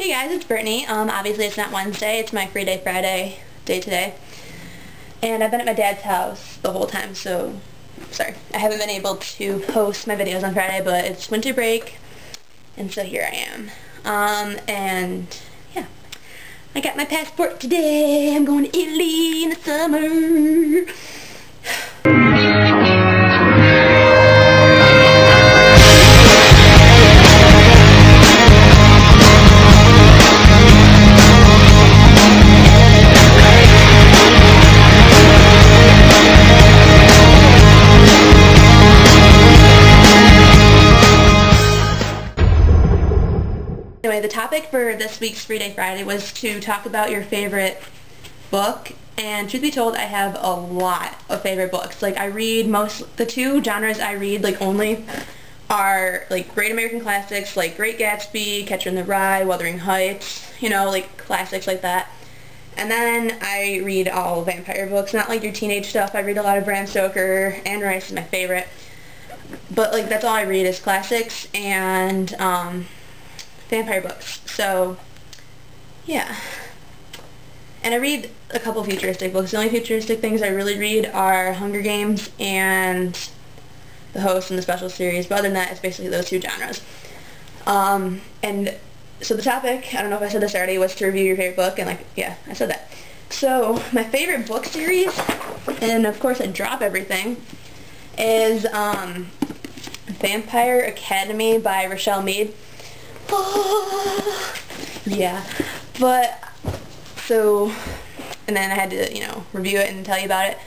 Hey guys, it's Brittany. Obviously it's not Wednesday, it's my free day Friday day today. And I've been at my dad's house the whole time, so sorry. I haven't been able to post my videos on Friday, but it's winter break, and so here I am. And yeah, I got my passport today. I'm going to Italy in the summer. Anyway, the topic for this week's Free Day Friday was to talk about your favorite book, and truth be told, I have a lot of favorite books. Like, I read the two genres I read, like, only are, like, great American classics, like Great Gatsby, Catcher in the Rye, Wuthering Heights, you know, like, classics like that. And then I read all vampire books, not like your teenage stuff. I read a lot of Bram Stoker. Anne Rice is my favorite. But, like, that's all I read is classics and, vampire books. So, yeah. And I read a couple futuristic books. The only futuristic things I really read are Hunger Games and The Host and the Special Series. But other than that, it's basically those two genres. And so the topic, I don't know if I said this already, was to review your favorite book. And, like, yeah, I said that. So, my favorite book series, and of course I drop everything, is Vampire Academy by Rochelle Mead. Yeah, but, so, and then I had to, you know, review it and tell you about it,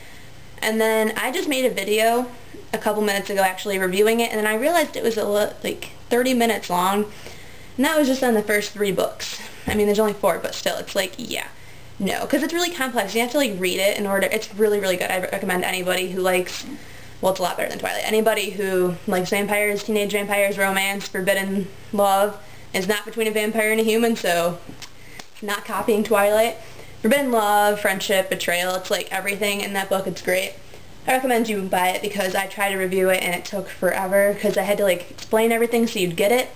and then I just made a video a couple minutes ago actually reviewing it, and then I realized it was like 30 minutes long, and that was just on the first 3 books. I mean, there's only 4, but still, it's like, yeah, no, because it's really complex. You have to, like, read it in order. It's really, really good. I recommend anybody who likes, well, it's a lot better than Twilight. Anybody who likes vampires, teenage vampires, romance, forbidden love, is not between a vampire and a human, so it's not copying Twilight. Forbidden love, friendship, betrayal, it's like everything in that book. It's great. I recommend you buy it because I tried to review it and it took forever because I had to, like, explain everything so you'd get it.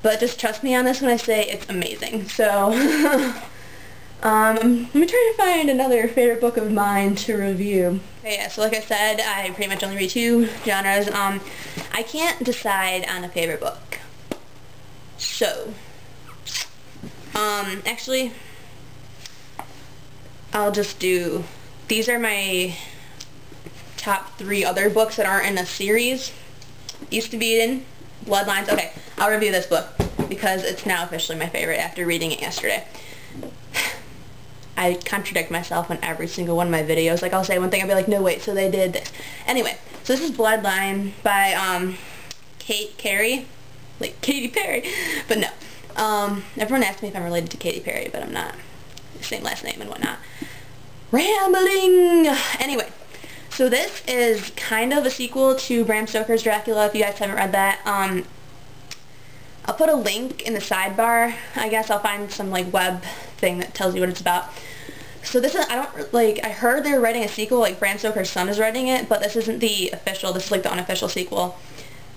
But just trust me on this when I say it's amazing. So, let me try to find another favorite book of mine to review. Okay, yeah, so like I said, I pretty much only read 2 genres. I can't decide on a favorite book. So, actually, I'll just do, these are my top 3 other books that aren't in a series. Used to be in Bloodlines. Okay, I'll review this book because it's now officially my favorite after reading it yesterday. I contradict myself on every single one of my videos. Like, I'll say one thing, I'll be like, no, wait, so they did this. Anyway, so this is Bloodline by, Kate Carey. Like Katy Perry, but no. Everyone asks me if I'm related to Katy Perry, but I'm not. Same last name and whatnot. Rambling! Anyway, so this is kind of a sequel to Bram Stoker's Dracula, if you guys haven't read that. I'll put a link in the sidebar. I guess I'll find some, like, web thing that tells you what it's about. So this is, I heard they were writing a sequel, like Bram Stoker's son is writing it, but this isn't the official, this is like the unofficial sequel.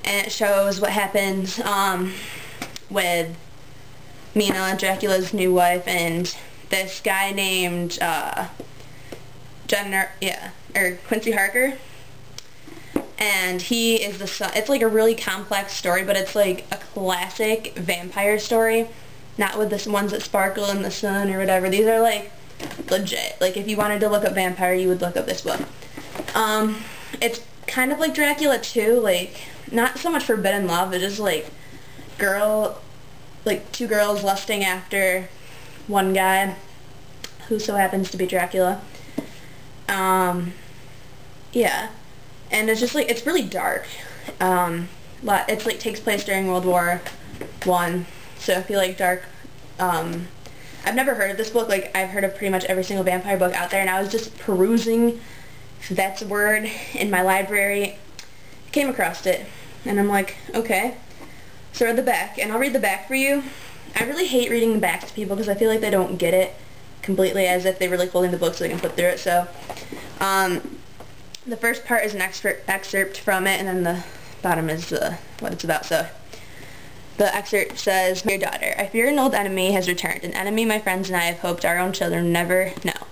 And it shows what happens with Mina, Dracula's new wife, and this guy named Quincy Harker. And he is the son. It's like a really complex story, but it's like a classic vampire story. Not with the ones that sparkle in the sun or whatever. These are like legit. Like, if you wanted to look up vampire, you would look up this book. It's kind of like Dracula too, like, not so much forbidden love, but just like 2 girls lusting after one guy who so happens to be Dracula. Yeah, and it's just like, it's really dark. It's like takes place during World War I, so if you like dark, I've never heard of this book. Like, I've heard of pretty much every single vampire book out there, and I was just perusing, if that's a word, in my library, came across it. And I'm like, okay. So I read the back, and I'll read the back for you. I really hate reading the back to people because I feel like they don't get it completely, as if they were like holding the book so they can flip through it. So, the first part is an excerpt from it, and then the bottom is what it's about. So, The excerpt says, "Dear daughter, I fear an old enemy has returned, an enemy my friends and I have hoped our own children never know.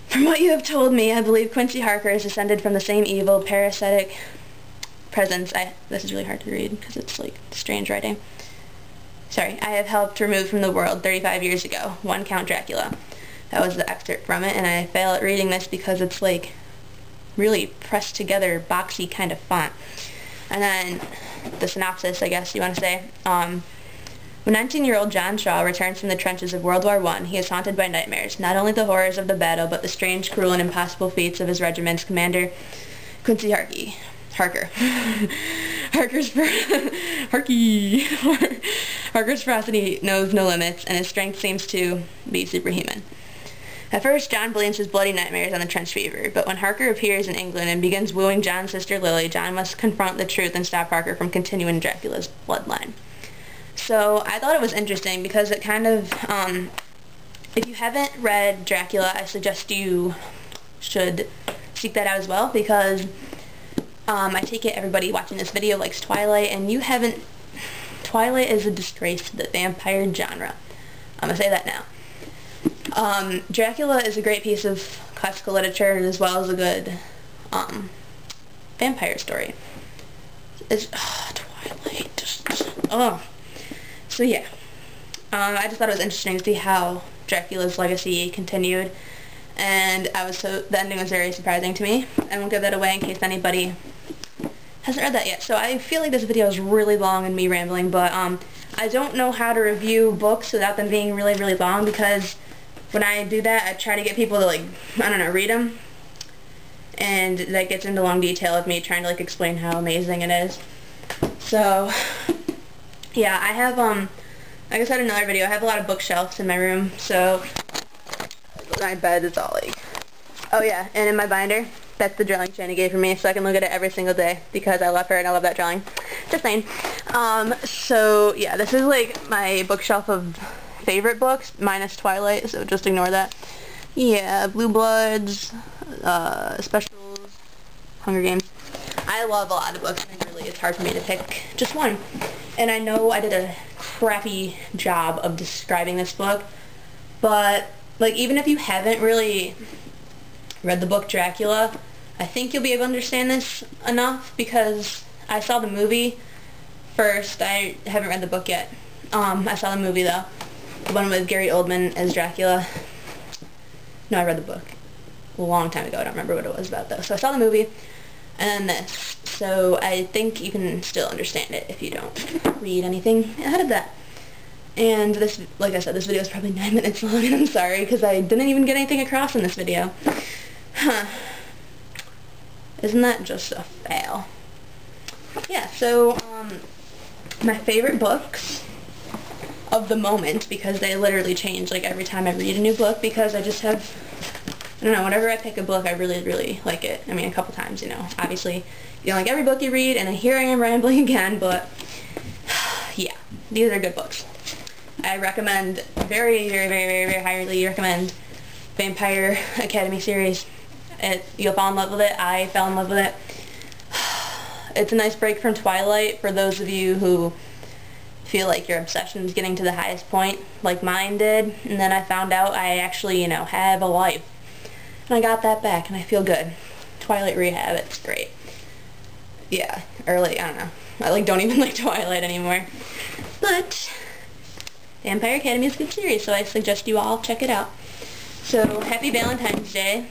From what you have told me, I believe Quincy Harker is descended from the same evil, parasitic presence." This is really hard to read because it's like strange writing. Sorry. "I have helped remove from the world 35 years ago. One Count Dracula." That was the excerpt from it, and I fail at reading this because it's like really pressed together, boxy kind of font. And then the synopsis, I guess you want to say. When 19-year-old John Shaw returns from the trenches of World War I, he is haunted by nightmares, not only the horrors of the battle, but the strange, cruel, and impossible feats of his regiment's commander, Quincy Harker. Harker's ferocity knows no limits, and his strength seems to be superhuman. At first, John blames his bloody nightmares on the trench fever, but when Harker appears in England and begins wooing John's sister Lily, John must confront the truth and stop Harker from continuing Dracula's bloodline. So I thought it was interesting because it kind of, if you haven't read Dracula, I suggest you should seek that out as well, because I take it everybody watching this video likes Twilight, and you haven't. Twilight is a disgrace to the vampire genre. I'm going to say that now. Dracula is a great piece of classical literature as well as a good vampire story. Twilight. So yeah, I just thought it was interesting to see how Dracula's legacy continued, and the ending was very surprising to me. I won't give that away in case anybody hasn't read that yet. So I feel like this video is really long and me rambling, but I don't know how to review books without them being really, really long, because when I do that, I try to get people to, like, I don't know, read them, and that gets into long detail of me trying to, like, explain how amazing it is. So yeah, I have, like I said in another video, I have a lot of bookshelves in my room, so my bed is all like, oh yeah, and in my binder, that's the drawing Shani gave for me, so I can look at it every single day, because I love her and I love that drawing. Just saying. So yeah, this is like my bookshelf of favorite books, minus Twilight, so just ignore that. Yeah, Blue Bloods, Specials, Hunger Games. I love a lot of books, and really it's hard for me to pick just one. And I know I did a crappy job of describing this book, but like, even if you haven't really read the book Dracula, I think you'll be able to understand this enough, because I saw the movie first. I haven't read the book yet. I saw the movie though, the one with Gary Oldman as Dracula. No, I read the book a long time ago. I don't remember what it was about though. So I saw the movie, and then this. So I think you can still understand it if you don't read anything ahead of that. And this, like I said, this video is probably 9 minutes long, and I'm sorry, because I didn't even get anything across in this video. Huh. Isn't that just a fail? Yeah, so, my favorite books of the moment, because they literally change, like, every time I read a new book, because I just have, I don't know, whenever I pick a book, I really, really like it. I mean, a couple times, you know. Obviously, you don't like every book you read, and here I am rambling again, but, yeah, these are good books. I recommend, very, very, very, very, very highly recommend Vampire Academy series. You'll fall in love with it. I fell in love with it. It's a nice break from Twilight for those of you who feel like your obsession is getting to the highest point, like mine did, and then I found out I actually, you know, have a life. And I got that back, and I feel good. Twilight Rehab, it's great. Yeah, or like, I don't know. I like don't even like Twilight anymore. But Vampire Academy is a good series, so I suggest you all check it out. So, happy Valentine's Day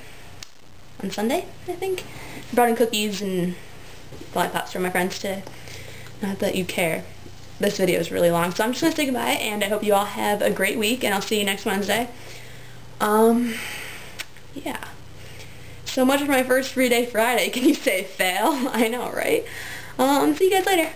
on Sunday, I think. I brought in cookies and lollipops for my friends today. Not that you care. This video is really long, so I'm just going to say goodbye, and I hope you all have a great week, and I'll see you next Wednesday. Yeah. So much for my first 3-day Friday. Can you say fail? I know, right? See you guys later.